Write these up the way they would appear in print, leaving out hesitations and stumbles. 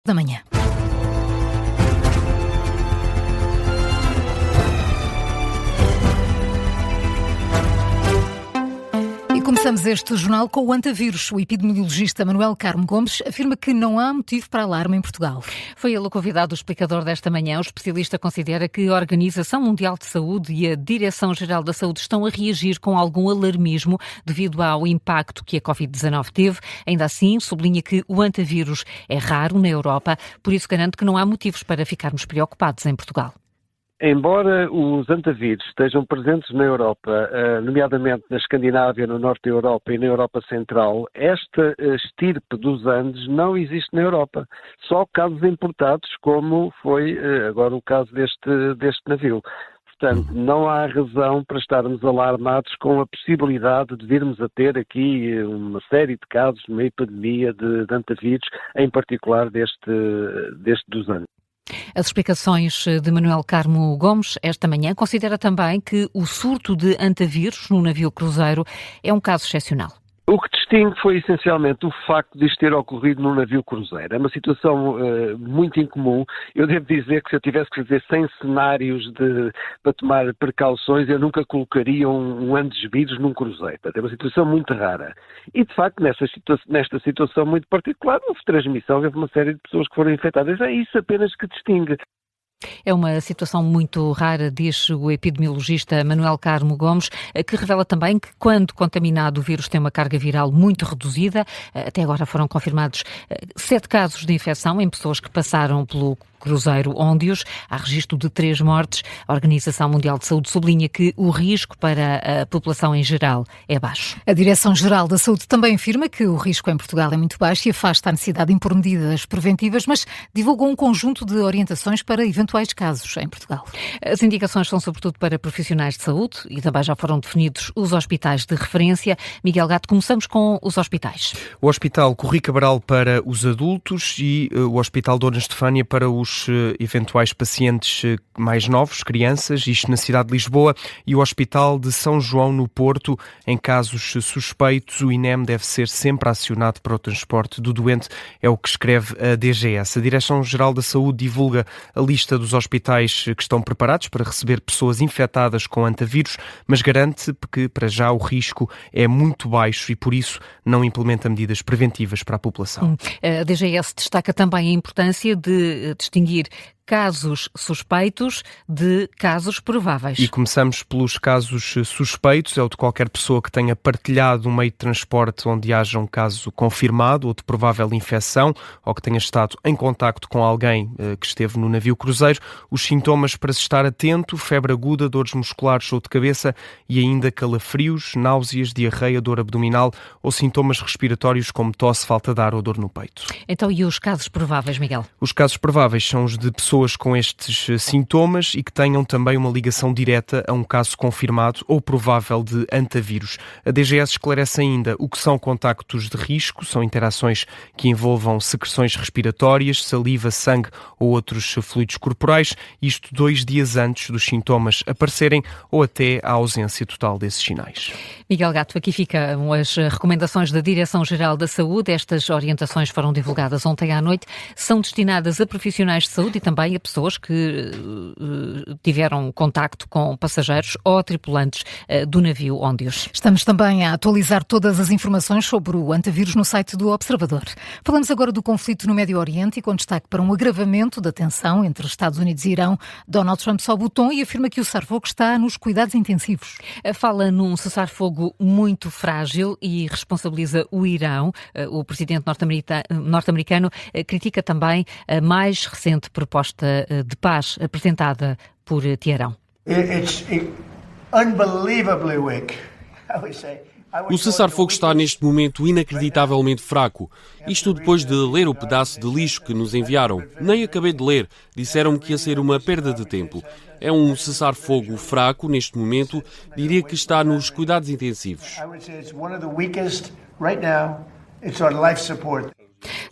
da manhã. Começamos este jornal com o antavírus. O epidemiologista Manuel Carmo Gomes afirma que não há motivo para alarme em Portugal. Foi ele o convidado do explicador desta manhã. O especialista considera que a Organização Mundial de Saúde e a Direção-Geral da Saúde estão a reagir com algum alarmismo devido ao impacto que a Covid-19 teve. Ainda assim, sublinha que o antavírus é raro na Europa, por isso garante que não há motivos para ficarmos preocupados em Portugal. Embora os antavírus estejam presentes na Europa, nomeadamente na Escandinávia, no norte da Europa e na Europa Central, esta estirpe dos Andes não existe na Europa. Só casos importados, como foi agora o caso deste navio. Portanto, não há razão para estarmos alarmados com a possibilidade de virmos a ter aqui uma série de casos, uma epidemia de antavírus, em particular deste dos Andes. As explicações de Manuel Carmo Gomes esta manhã considera também que o surto de antavírus no navio cruzeiro é um caso excepcional. O que distingue foi essencialmente o facto de isto ter ocorrido num navio cruzeiro. É uma situação muito incomum. Eu devo dizer que se eu tivesse que fazer 100 cenários para tomar precauções, eu nunca colocaria um antavírus num cruzeiro. É uma situação muito rara. E, de facto, nesta situação muito particular, houve transmissão, houve uma série de pessoas que foram infectadas. É isso apenas que distingue. É uma situação muito rara, diz o epidemiologista Manuel Carmo Gomes, que revela também que quando contaminado o vírus tem uma carga viral muito reduzida. Até agora foram confirmados 7 casos de infecção em pessoas que passaram pelo cruzeiro Óndios. Há registro de 3 mortes. A Organização Mundial de Saúde sublinha que o risco para a população em geral é baixo. A Direção-Geral da Saúde também afirma que o risco em Portugal é muito baixo e afasta a necessidade de impor medidas preventivas, mas divulgou um conjunto de orientações para eventuais casos em Portugal. As indicações são sobretudo para profissionais de saúde e também já foram definidos os hospitais de referência. Miguel Gato, começamos com os hospitais. O Hospital Corri Cabral para os adultos e o Hospital Dona Estefânia para os eventuais pacientes mais novos, crianças, isto na cidade de Lisboa, e o Hospital de São João no Porto. Em casos suspeitos, o INEM deve ser sempre acionado para o transporte do doente, é o que escreve a DGS. A Direção-Geral da Saúde divulga a lista dos hospitais que estão preparados para receber pessoas infectadas com antavírus, mas garante que, para já, o risco é muito baixo e, por isso, não implementa medidas preventivas para a população. A DGS destaca também a importância de distinguir casos suspeitos de casos prováveis. E começamos pelos casos suspeitos, é o de qualquer pessoa que tenha partilhado um meio de transporte onde haja um caso confirmado ou de provável infecção, ou que tenha estado em contacto com alguém que esteve no navio cruzeiro. Os sintomas para se estar atento: febre aguda, dores musculares ou de cabeça e ainda calafrios, náuseas, diarreia, dor abdominal ou sintomas respiratórios como tosse, falta de ar ou dor no peito. Então, e os casos prováveis, Miguel? Os casos prováveis são os de pessoas com estes sintomas e que tenham também uma ligação direta a um caso confirmado ou provável de antavírus. A DGS esclarece ainda o que são contactos de risco, são interações que envolvam secreções respiratórias, saliva, sangue ou outros fluidos corporais, isto 2 dias antes dos sintomas aparecerem ou até a ausência total desses sinais. Miguel Gato, aqui ficam as recomendações da Direção-Geral da Saúde. Estas orientações foram divulgadas ontem à noite, são destinadas a profissionais de saúde e também a pessoas que tiveram contacto com passageiros ou tripulantes do navio Óndios. Estamos também a atualizar todas as informações sobre o antavírus no site do Observador. Falamos agora do conflito no Médio Oriente e com destaque para um agravamento da tensão entre Estados Unidos e Irão. Donald Trump sobe o tom e afirma que o cessar-fogo está nos cuidados intensivos. Fala num cessar-fogo muito frágil e responsabiliza o Irão. O presidente norte-americano critica também a mais recente proposta de paz apresentada por Teherão. It's unbelievably weak, I would say. O cessar-fogo está neste momento inacreditavelmente fraco. Isto depois de ler o pedaço de lixo que nos enviaram. Nem acabei de ler. Disseram-me que ia ser uma perda de tempo. É um cessar-fogo fraco neste momento. Diria que está nos cuidados intensivos.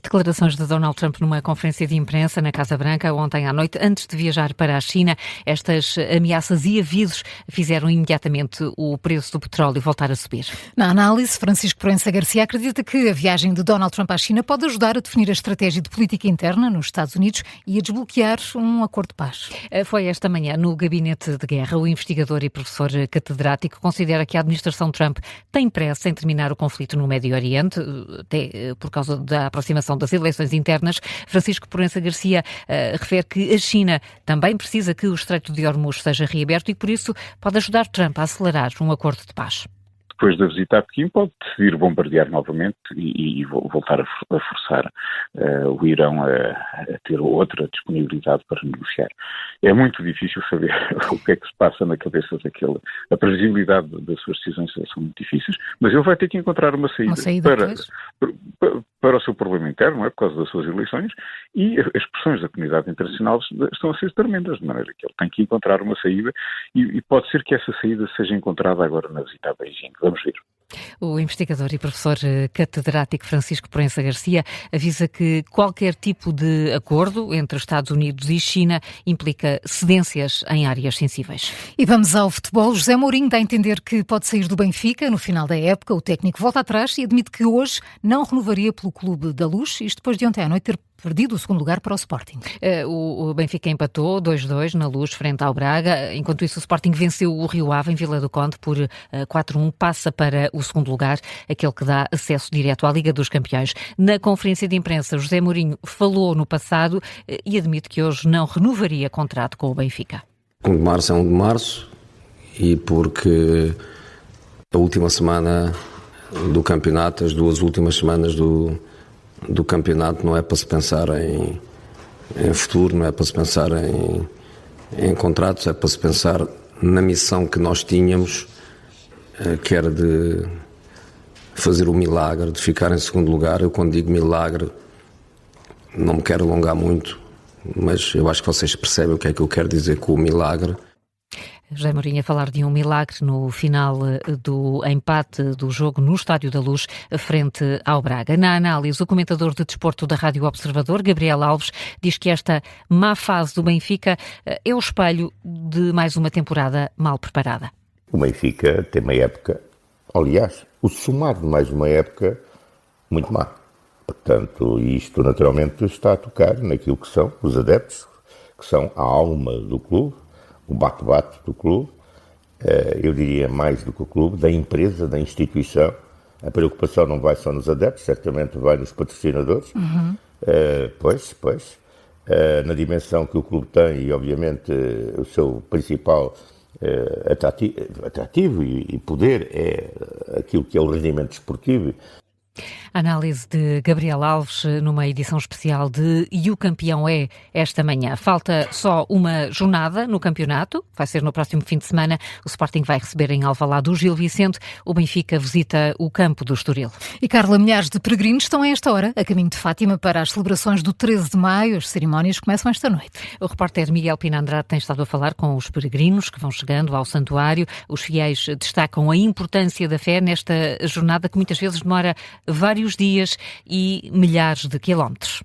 Declarações de Donald Trump numa conferência de imprensa na Casa Branca ontem à noite, antes de viajar para a China. Estas ameaças e avisos fizeram imediatamente o preço do petróleo voltar a subir. Na análise, Francisco Proença Garcia acredita que a viagem de Donald Trump à China pode ajudar a definir a estratégia de política interna nos Estados Unidos e a desbloquear um acordo de paz. Foi esta manhã no Gabinete de Guerra. O investigador e professor catedrático considera que a administração Trump tem pressa em terminar o conflito no Médio Oriente, até por causa da aproximação das eleições internas. Francisco Proença Garcia refere que a China também precisa que o Estreito de Hormuz seja reaberto e, por isso, pode ajudar Trump a acelerar um acordo de paz. Depois da visita a Pequim, pode decidir bombardear novamente e voltar a forçar o Irão a ter outra disponibilidade para negociar. É muito difícil saber o que é que se passa na cabeça daquele. A previsibilidade das suas decisões são muito difíceis, mas ele vai ter que encontrar uma saída para o seu problema interno, por causa das suas eleições, e as pressões da comunidade internacional estão a ser tremendas, de maneira que ele tem que encontrar uma saída e pode ser que essa saída seja encontrada agora na visita a Beijing. Vamos ver. O investigador e professor catedrático Francisco Proença Garcia avisa que qualquer tipo de acordo entre Estados Unidos e China implica cedências em áreas sensíveis. E vamos ao futebol. José Mourinho dá a entender que pode sair do Benfica no final da época. O técnico volta atrás e admite que hoje não renovaria pelo Clube da Luz, isto depois de ontem à noite ter perdido o segundo lugar para o Sporting. O Benfica empatou 2-2 na Luz frente ao Braga. Enquanto isso, o Sporting venceu o Rio Ave em Vila do Conde por 4-1, passa para o segundo lugar, aquele que dá acesso direto à Liga dos Campeões. Na conferência de imprensa, José Mourinho falou no passado e admite que hoje não renovaria contrato com o Benfica. 1 de março é 1 de março e porque a última semana do campeonato, as 2 últimas semanas do campeonato não é para se pensar em futuro, não é para se pensar em contratos, é para se pensar na missão que nós tínhamos, que era de fazer o milagre, de ficar em segundo lugar. Eu, quando digo milagre, não me quero alongar muito, mas eu acho que vocês percebem o que é que eu quero dizer com o milagre. José Mourinho a falar de um milagre no final do empate do jogo no Estádio da Luz frente ao Braga. Na análise, o comentador de desporto da Rádio Observador, Gabriel Alves, diz que esta má fase do Benfica é o espelho de mais uma temporada mal preparada. O Benfica tem uma época, aliás, o somado de mais uma época muito má. Portanto, isto naturalmente está a tocar naquilo que são os adeptos, que são a alma do clube, o bate-bate do clube, eu diria mais do que o clube, da empresa, da instituição. A preocupação não vai só nos adeptos, certamente vai nos patrocinadores. Na dimensão que o clube tem e, obviamente, o seu principal atrativo e poder é aquilo que é o rendimento desportivo. Análise de Gabriel Alves numa edição especial de E o Campeão é esta manhã. Falta só uma jornada no campeonato, vai ser no próximo fim de semana. O Sporting vai receber em Alvalade o Gil Vicente, o Benfica visita o campo do Estoril. E Carla, milhares de peregrinos estão a esta hora a caminho de Fátima para as celebrações do 13 de maio. As cerimónias começam esta noite. O repórter Miguel Pina Andrade tem estado a falar com os peregrinos que vão chegando ao santuário. Os fiéis destacam a importância da fé nesta jornada que muitas vezes demora vários dias e milhares de quilómetros.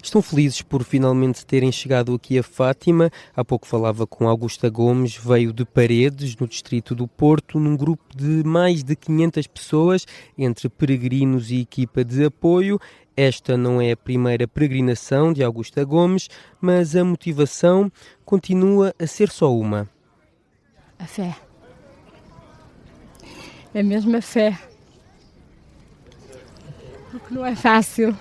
Estão felizes por finalmente terem chegado aqui a Fátima. Há pouco falava com Augusta Gomes, veio de Paredes, no distrito do Porto, num grupo de mais de 500 pessoas, entre peregrinos e equipa de apoio. Esta não é a primeira peregrinação de Augusta Gomes, mas a motivação continua a ser só uma. A fé. É mesmo a fé. Porque não é fácil,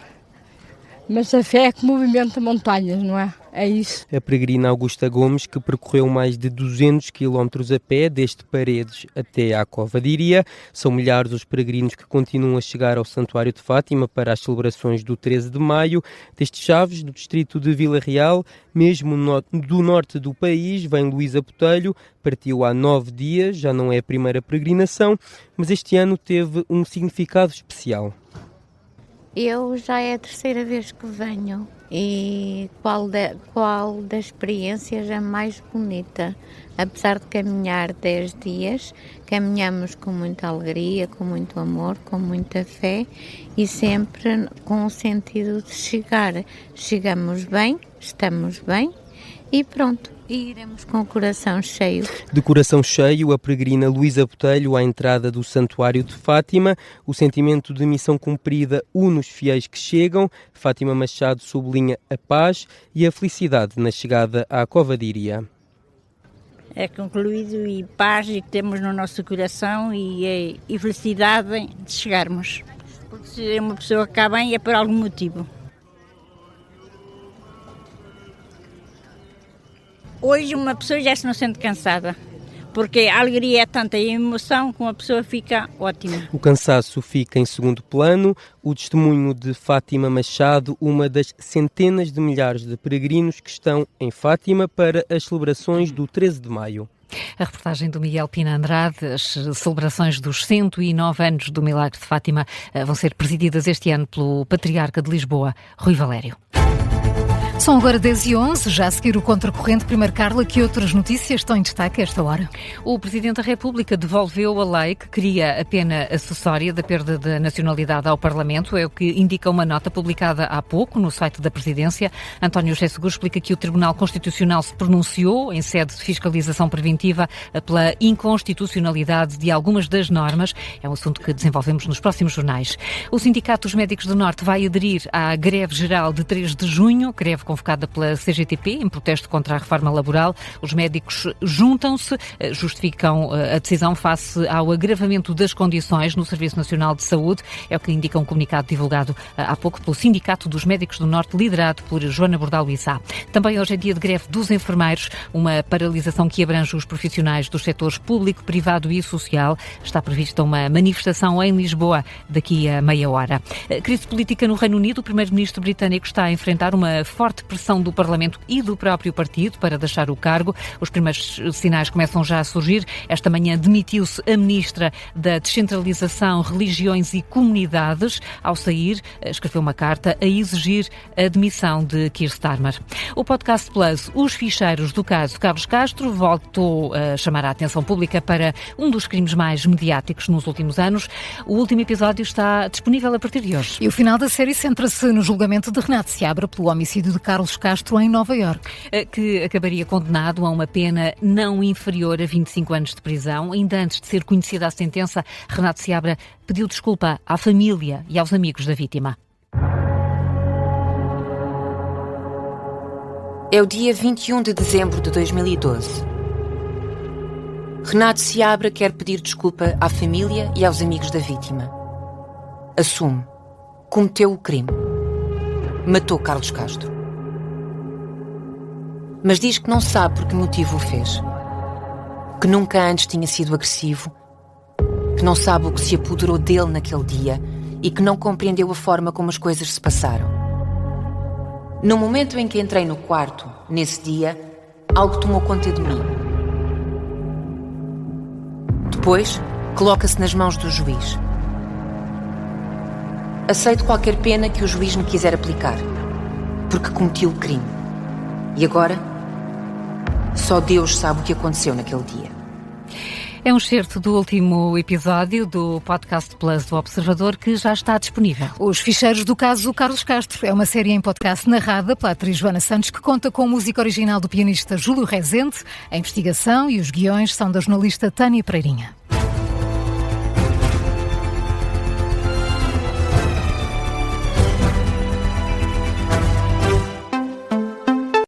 mas a fé é que movimenta montanhas, não é? É isso. A peregrina Augusta Gomes, que percorreu mais de 200 quilómetros a pé, desde Paredes até à Cova de Iria. São milhares os peregrinos que continuam a chegar ao Santuário de Fátima para as celebrações do 13 de maio. Desde Chaves, do distrito de Vila Real, mesmo do norte do país, vem Luísa Botelho, partiu há 9 dias, já não é a primeira peregrinação, mas este ano teve um significado especial. Eu já é a terceira vez que venho. E qual das experiências é mais bonita? Apesar de caminhar 10 dias, caminhamos com muita alegria, com muito amor, com muita fé e sempre com o sentido de chegar. Chegamos bem, estamos bem e pronto. E iremos com o coração cheio. De coração cheio, a peregrina Luísa Botelho à entrada do Santuário de Fátima. O sentimento de missão cumprida une os fiéis que chegam. Fátima Machado sublinha a paz e a felicidade na chegada à Cova de Iria. É concluído e paz e que temos no nosso coração e felicidade de chegarmos. Porque se uma pessoa cá bem é por algum motivo. Hoje uma pessoa já se não sente cansada, porque a alegria é tanta e a emoção que uma pessoa fica ótima. O cansaço fica em segundo plano. O testemunho de Fátima Machado, uma das centenas de milhares de peregrinos que estão em Fátima para as celebrações do 13 de maio. A reportagem do Miguel Pina Andrade. As celebrações dos 109 anos do Milagre de Fátima vão ser presididas este ano pelo Patriarca de Lisboa, Rui Valério. São agora 10h11, já a seguir o Contracorrente. Primeiro, Carla, que outras notícias estão em destaque a esta hora? O Presidente da República devolveu a lei que cria a pena acessória da perda da nacionalidade ao Parlamento, é o que indica uma nota publicada há pouco no site da Presidência. António José Seguro explica que o Tribunal Constitucional se pronunciou em sede de fiscalização preventiva pela inconstitucionalidade de algumas das normas. É um assunto que desenvolvemos nos próximos jornais. O Sindicato dos Médicos do Norte vai aderir à greve geral de 3 de junho, greve convocada pela CGTP em protesto contra a reforma laboral. Os médicos juntam-se, justificam a decisão face ao agravamento das condições no Serviço Nacional de Saúde. É o que indica um comunicado divulgado há pouco pelo Sindicato dos Médicos do Norte, liderado por Joana Bordal Issá. Também hoje é dia de greve dos enfermeiros, uma paralisação que abrange os profissionais dos setores público, privado e social. Está prevista uma manifestação em Lisboa daqui a meia hora. Crise política no Reino Unido. O primeiro-ministro britânico está a enfrentar uma forte pressão do Parlamento e do próprio partido para deixar o cargo. Os primeiros sinais começam já a surgir. Esta manhã demitiu-se a ministra da Descentralização, Religiões e Comunidades. Ao sair, escreveu uma carta a exigir a demissão de Keir Starmer. O Podcast Plus, os ficheiros do caso Carlos Castro, voltou a chamar a atenção pública para um dos crimes mais mediáticos nos últimos anos. O último episódio está disponível a partir de hoje. E o final da série centra-se no julgamento de Renato Seabra pelo homicídio de Carlos Castro em Nova Iorque, que acabaria condenado a uma pena não inferior a 25 anos de prisão. Ainda antes de ser conhecida a sentença, Renato Seabra pediu desculpa à família e aos amigos da vítima. É o dia 21 de dezembro de 2012. Renato Seabra quer pedir desculpa à família e aos amigos da vítima. Assume. Cometeu o crime. Matou Carlos Castro. Mas diz que não sabe por que motivo o fez. Que nunca antes tinha sido agressivo. Que não sabe o que se apoderou dele naquele dia e que não compreendeu a forma como as coisas se passaram. No momento em que entrei no quarto, nesse dia, algo tomou conta de mim. Depois, coloca-se nas mãos do juiz. Aceito qualquer pena que o juiz me quiser aplicar, porque cometi o crime. E agora, só Deus sabe o que aconteceu naquele dia. É um excerto do último episódio do Podcast Plus do Observador, que já está disponível. Os ficheiros do caso Carlos Castro é uma série em podcast narrada pela atriz Joana Santos, que conta com música original do pianista Júlio Rezende. A investigação e os guiões são da jornalista Tânia Pereirinha.